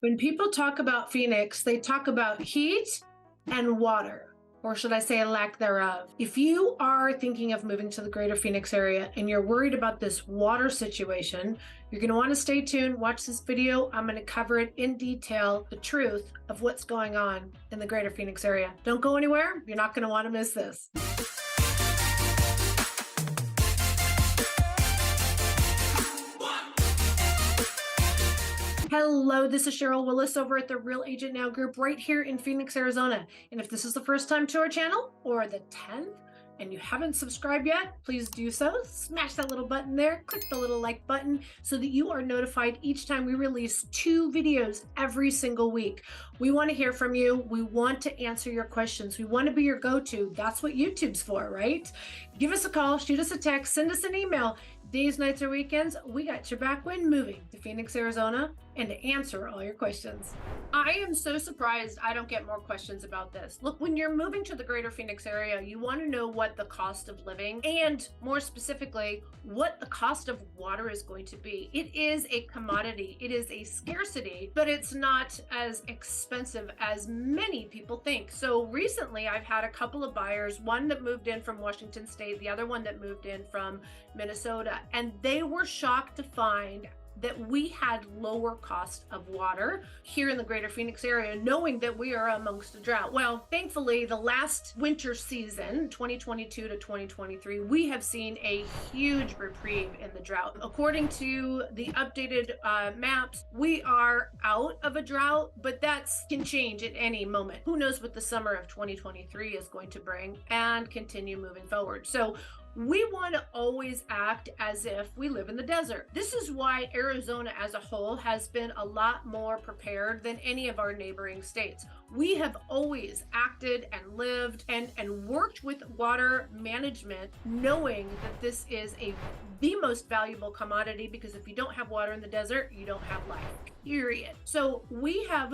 When people talk about Phoenix, they talk about heat and water, or should I say a lack thereof. If you are thinking of moving to the greater Phoenix area and you're worried about this water situation, you're going to want to stay tuned, watch this video. I'm going to cover it in detail, the truth of what's going on in the greater Phoenix area. Don't go anywhere. You're not going to want to miss this. Hello, this is Sheryl Willis over at the Real Agent Now group right here in Phoenix, Arizona. And if this is the first time to our channel or the 10th and you haven't subscribed yet, please do so. Smash that little button there, click the little like button so that you are notified each time we release 2 videos every single week. We want to hear from you. We want to answer your questions. We want to be your go-to. That's what YouTube's for, right? Give us a call, shoot us a text, send us an email. Days, nights, or weekends, we got your back when moving to Phoenix, Arizona, and to answer all your questions. I am so surprised I don't get more questions about this. Look, when you're moving to the greater Phoenix area, you want to know what the cost of living and more specifically, what the cost of water is going to be. It is a commodity. It is a scarcity, but it's not as expensive as many people think. So recently I've had a couple of buyers, one that moved in from Washington State, the other one that moved in from Minnesota. And they were shocked to find that we had lower cost of water here in the greater Phoenix area, knowing that we are amongst a drought. Well, thankfully, the last winter season, 2022 to 2023, we have seen a huge reprieve in the drought. According to the updated maps, we are out of a drought, but that can change at any moment. Who knows what the summer of 2023 is going to bring and continue moving forward. So we want to always act as if we live in the desert. This is why Arizona as a whole has been a lot more prepared than any of our neighboring states. We have always acted and lived and worked with water management, knowing that this is the most valuable commodity, because if you don't have water in the desert, you don't have life, period. So we have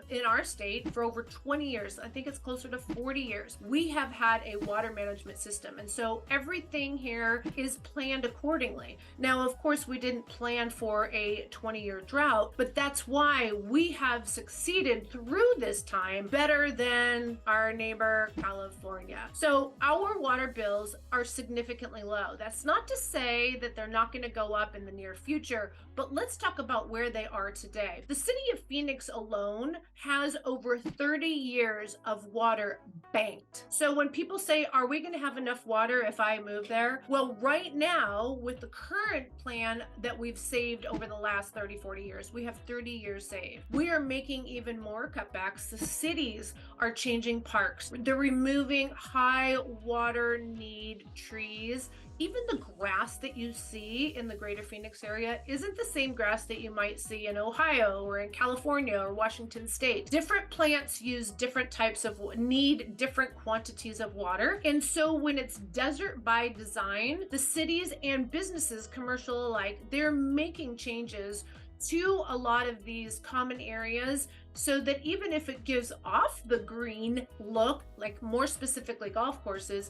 in our state for over 20 years, I think it's closer to 40 years, we have had a water management system. And so everything here is planned accordingly. Now, of course, we didn't plan for a 20-year drought, but that's why we have succeeded through this time better than our neighbor, California. So our water bills are significantly low. That's not to say that they're not going to go up in the near future, but let's talk about where they are today. The city of Phoenix alone has over 30 years of water banked. So when people say, are we going to have enough water if I move there? Well, right now, with the current plan that we've saved over the last 30, 40 years, we have 30 years saved. We are making even more cutbacks. The cities are changing parks. They're removing high water need trees. Even the grass that you see in the greater Phoenix area isn't the same grass that you might see in Ohio or in California or Washington State. Different plants use different types of, need different quantities of water. And so when it's desert by design, the cities and businesses, commercial alike, they're making changes to a lot of these common areas so that even if it gives off the green look, like more specifically golf courses,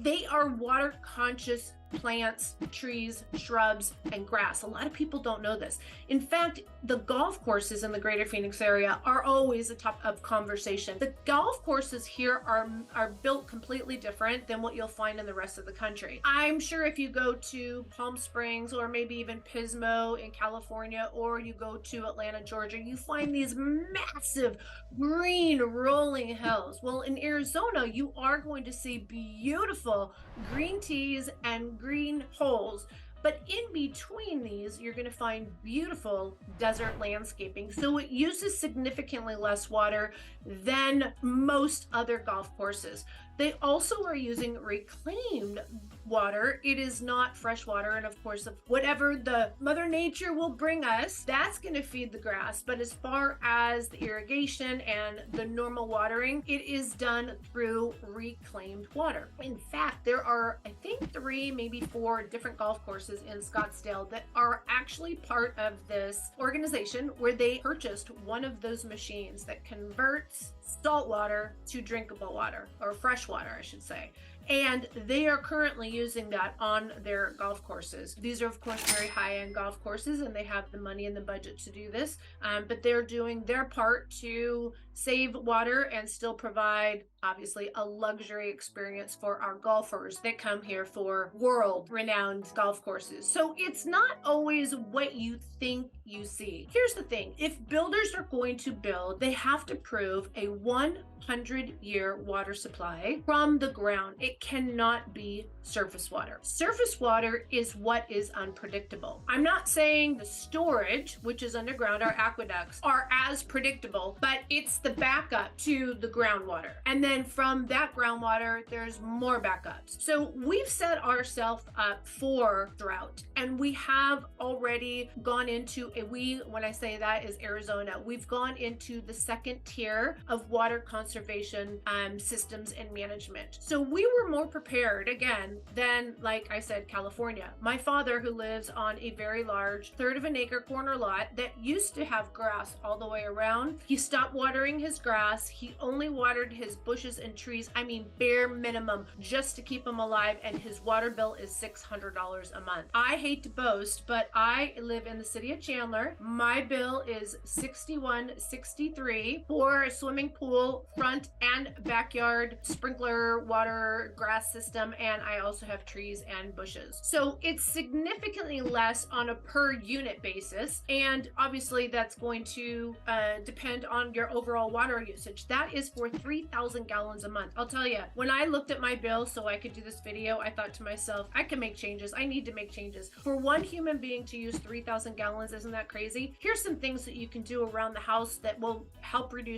they are water conscious plants, trees, shrubs, and grass. A lot of people don't know this. In fact, the golf courses in the greater Phoenix area are always a top of conversation. The golf courses here are built completely different than what you'll find in the rest of the country. I'm sure if you go to Palm Springs or maybe even Pismo in California, or you go to Atlanta, Georgia, you find these massive green rolling hills. Well, in Arizona, you are going to see beautiful green tees and green holes, but in between these you're going to find beautiful desert landscaping. So it uses significantly less water than most other golf courses. They also are using reclaimed water. It is not fresh water, and of course, whatever the Mother Nature will bring us, that's going to feed the grass. But as far as the irrigation and the normal watering, it is done through reclaimed water. In fact, there are, I think, 3, maybe 4 different golf courses in Scottsdale that are actually part of this organization where they purchased one of those machines that converts salt water to drinkable water, or fresh water, I should say. And they are currently using that on their golf courses. These are, of course, very high-end golf courses, and they have the money and the budget to do this. But they're doing their part to save water and still provide, obviously, a luxury experience for our golfers that come here for world-renowned golf courses. So it's not always what you think you see. Here's the thing. If builders are going to build, they have to prove a 100-year water supply from the ground. It cannot be surface water. Surface water is what is unpredictable. I'm not saying the storage, which is underground, our aqueducts, are as predictable, but it's the backup to the groundwater. And then from that groundwater, there's more backups. So we've set ourselves up for drought, and we have already gone into when I say that is Arizona, we've gone into the second tier of water conservation systems and management. So we were more prepared, again, than, like I said, California. My father, who lives on a very large 1/3 of an acre corner lot that used to have grass all the way around, he stopped watering his grass. He only watered his bushes and trees, I mean bare minimum, just to keep them alive, and his water bill is $600 a month. I hate to boast, but I live in the city of Chandler. My bill is $61.63 for a swimming pool, front and backyard, sprinkler, water, grass system, and I also have trees and bushes. So it's significantly less on a per unit basis, and obviously that's going to depend on your overall water usage. That is for 3,000 gallons a month. I'll tell you, when I looked at my bill so I could do this video, I thought to myself, I can make changes. I need to make changes. For one human being to use 3,000 gallons, isn't that crazy? Here's some things that you can do around the house that will help reduce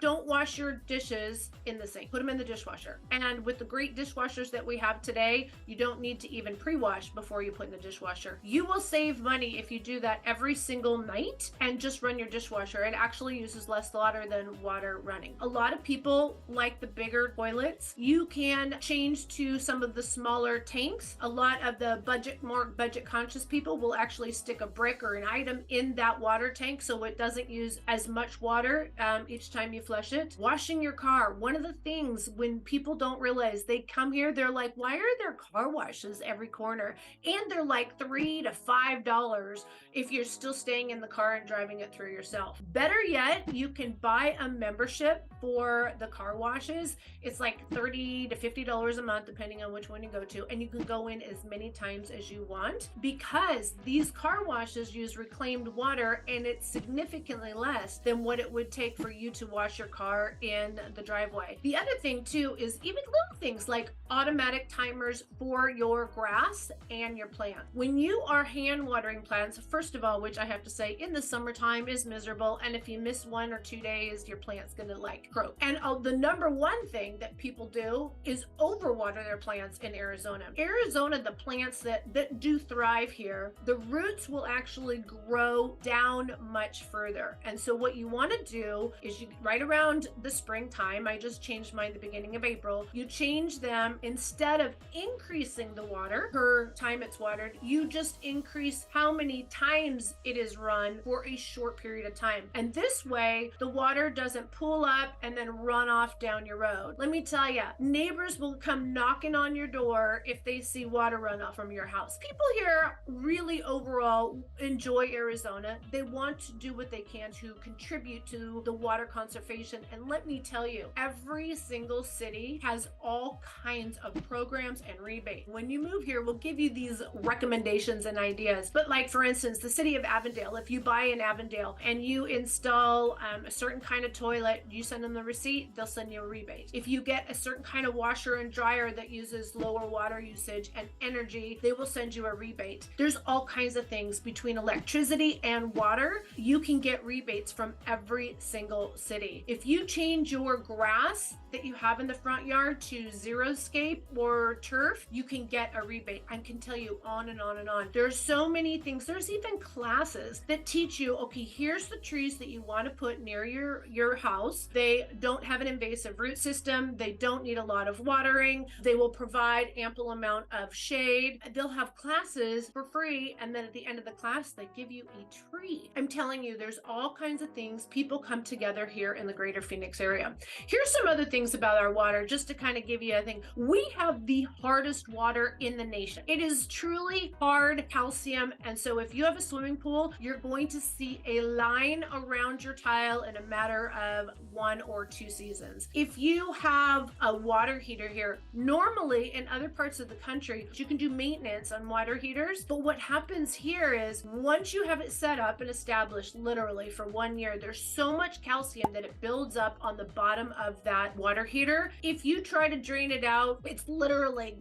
don't wash your dishes in the sink. Put them in the dishwasher. And with the great dishwashers that we have today, you don't need to even pre-wash before you put in the dishwasher. You will save money if you do that every single night and just run your dishwasher. It actually uses less water than water running. A lot of people like the bigger toilets. You can change to some of the smaller tanks. A lot of the more budget conscious people will actually stick a brick or an item in that water tank so it doesn't use as much water each time you flush it. Washing your car. One of the things when people don't realize, they come here, they're like, why are there car washes every corner? And they're like $3 to $5 if you're still staying in the car and driving it through yourself. Better yet, you can buy a membership for the car washes. It's like $30 to $50 a month, depending on which one you go to, and you can go in as many times as you want, because these car washes use reclaimed water, and it's significantly less than what it would take for you to wash your car in the driveway. The other thing too is even little things like automatic timers for your grass and your plant. When you are hand watering plants, first of all, which I have to say in the summertime is miserable, and if you miss 1 or 2 days, your plant's gonna like croak. And the number one thing that people do is overwater their plants in Arizona. Arizona, the plants that do thrive here, the roots will actually grow down much further. And so what you want to do is right around the springtime, I just changed mine the beginning of April, you change them. Instead of increasing the water per time it's watered, you just increase how many times it is run for a short period of time. And this way, the water doesn't pool up and then run off down your road. Let me tell you, neighbors will come knocking on your door if they see water runoff from your house. People here really overall enjoy Arizona. They want to do what they can to contribute to the water conservation. And let me tell you, every single city has all kinds of programs and rebates. When you move here, we'll give you these recommendations and ideas. But like, for instance, the city of Avondale, if you buy in Avondale and you install a certain kind of toilet, you send them the receipt, they'll send you a rebate. If you get a certain kind of washer and dryer that uses lower water usage and energy, they will send you a rebate. There's all kinds of things between electricity and water. You can get rebates from every single city. If you change your grass that you have in the front yard to xeriscape or turf, you can get a rebate. I can tell you on and on and on. There's so many things. There's even classes that teach you, okay, here's the trees that you want to put near your your house. They don't have an invasive root system. They don't need a lot of watering. They will provide ample amount of shade. They'll have classes for free, and then at the end of the class, they give you a tree. I'm telling you, there's all kinds of things. People come together here in the greater Phoenix area. Here's some other things about our water, just to kind of give you, I think, we have the hardest water in the nation. It is truly hard calcium, and so if you have a swimming pool, you're going to see a line around your tile in a matter of 1 or 2 seasons. If you have a water heater here, normally in other parts of the country, you can do maintenance on water heaters, but what happens here is once you have it set up and established literally for 1 year, there's so much calcium that it builds up on the bottom of that water heater. If you try to drain it out, it's literally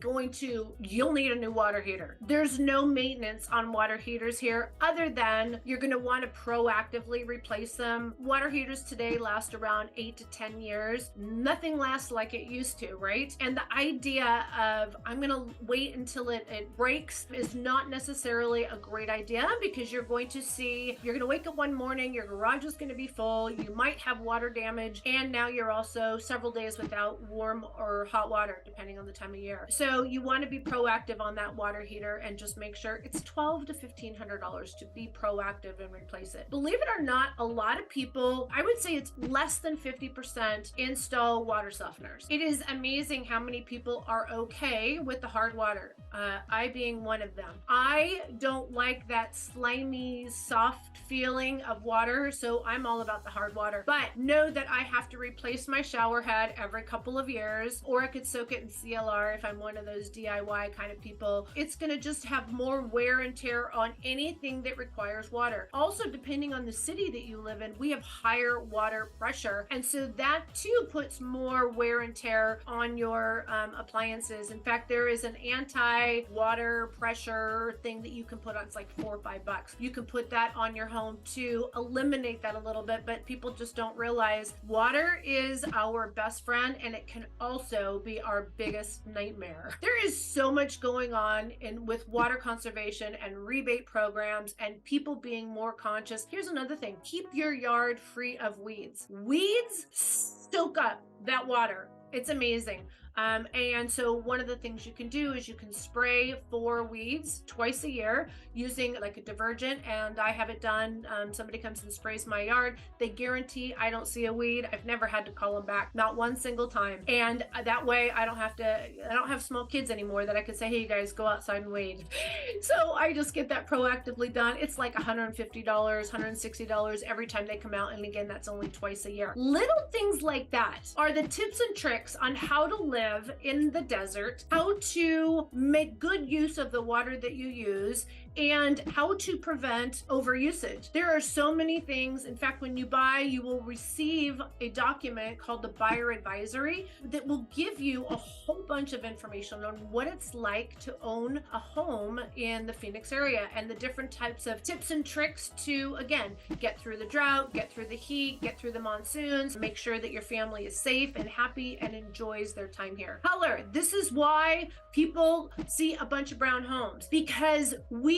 you'll need a new water heater. There's no maintenance on water heaters here other than you're going to want to proactively replace them. Water heaters today last around 8 to 10 years. Nothing lasts like it used to, right? And the idea of I'm going to wait until it breaks is not necessarily a great idea, because you're going to wake up one morning, your garage is going to be full, you might have water damage, and now you're also several days without warm or hot water, depending on the time of year. So you want to be proactive on that water heater and just make sure it's $1,200 to $1,500 to be proactive and replace it. Believe it or not, a lot of people, I would say it's less than 50%, install water softeners. It is amazing how many people are okay with the hard water. I being one of them. I don't like that slimy, soft feeling of water, so I'm all about the hard water. But know that I have to replace my shower head every couple of years, or I could soak it in CLR if I'm one of those DIY kind of people. It's gonna just have more wear and tear on anything that requires water. Also, depending on the city that you live in, we have higher water pressure, and so that too puts more wear and tear on your appliances. In fact, there is an anti-water pressure thing that you can put on. It's like $4 or $5. You can put that on your home to eliminate that a little bit, but people just don't realize water is our best friend, and it can also be our biggest nightmare. There is so much going on with water conservation and rebate programs and people being more conscious. Here's another thing: keep your yard free of weeds. Weeds soak up that water. It's amazing. And so one of the things you can do is you can spray for weeds twice a year using like a divergent, and I have it done. Somebody comes and sprays my yard. They guarantee I don't see a weed. I've never had to call them back, not one single time. And that way I don't have small kids anymore that I could say, hey, you guys, go outside and weed. So I just get that proactively done. It's like $150, $160 every time they come out. And again, that's only twice a year. Little things like that are the tips and tricks on how to live in the desert, how to make good use of the water that you use, and how to prevent overusage. There are so many things. In fact, when you buy, you will receive a document called the Buyer Advisory that will give you a whole bunch of information on what it's like to own a home in the Phoenix area and the different types of tips and tricks to, again, get through the drought, get through the heat, get through the monsoons, make sure that your family is safe and happy and enjoys their time here. Color. This is why people see a bunch of brown homes, because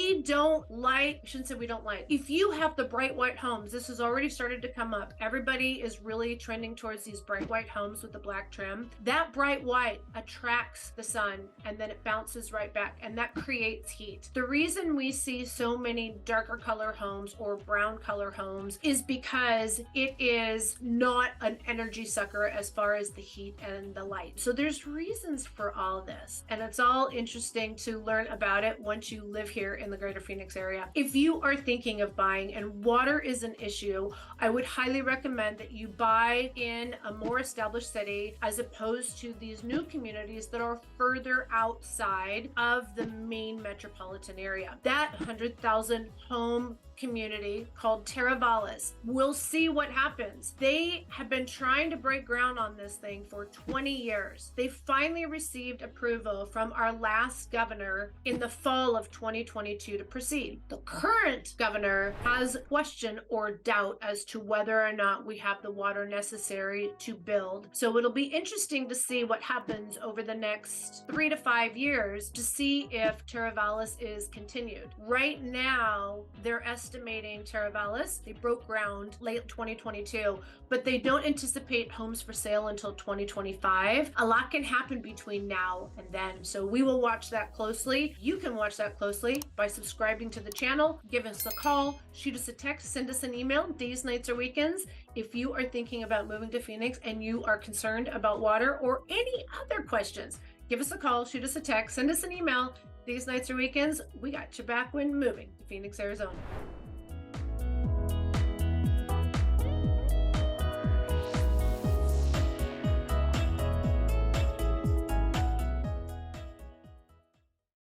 I shouldn't say we don't like. If you have the bright white homes, this has already started to come up. Everybody is really trending towards these bright white homes with the black trim. That bright white attracts the sun and then it bounces right back, and that creates heat. The reason we see so many darker color homes or brown color homes is because it is not an energy sucker as far as the heat and the light. So there's reasons for all this, and it's all interesting to learn about it once you live here in the greater Phoenix area. If you are thinking of buying and water is an issue, I would highly recommend that you buy in a more established city as opposed to these new communities that are further outside of the main metropolitan area. That 100,000 home community called Willis. We'll see what happens. They have been trying to break ground on this thing for 20 years. They finally received approval from our last governor in the fall of 2022 to proceed. The current governor has question or doubt as to whether or not we have the water necessary to build. So it'll be interesting to see what happens over the next 3 to 5 years to see if Willis is continued. Right now, they're estimating estimating Teravalis. They broke ground late 2022, but they don't anticipate homes for sale until 2025. A lot can happen between now and then, so we will watch that closely. You can watch that closely by subscribing to the channel, give us a call, shoot us a text, send us an email, days, nights, or weekends. If you are thinking about moving to Phoenix and you are concerned about water or any other questions, give us a call, shoot us a text, send us an email. These nights or weekends, we got your back when moving to Phoenix, Arizona.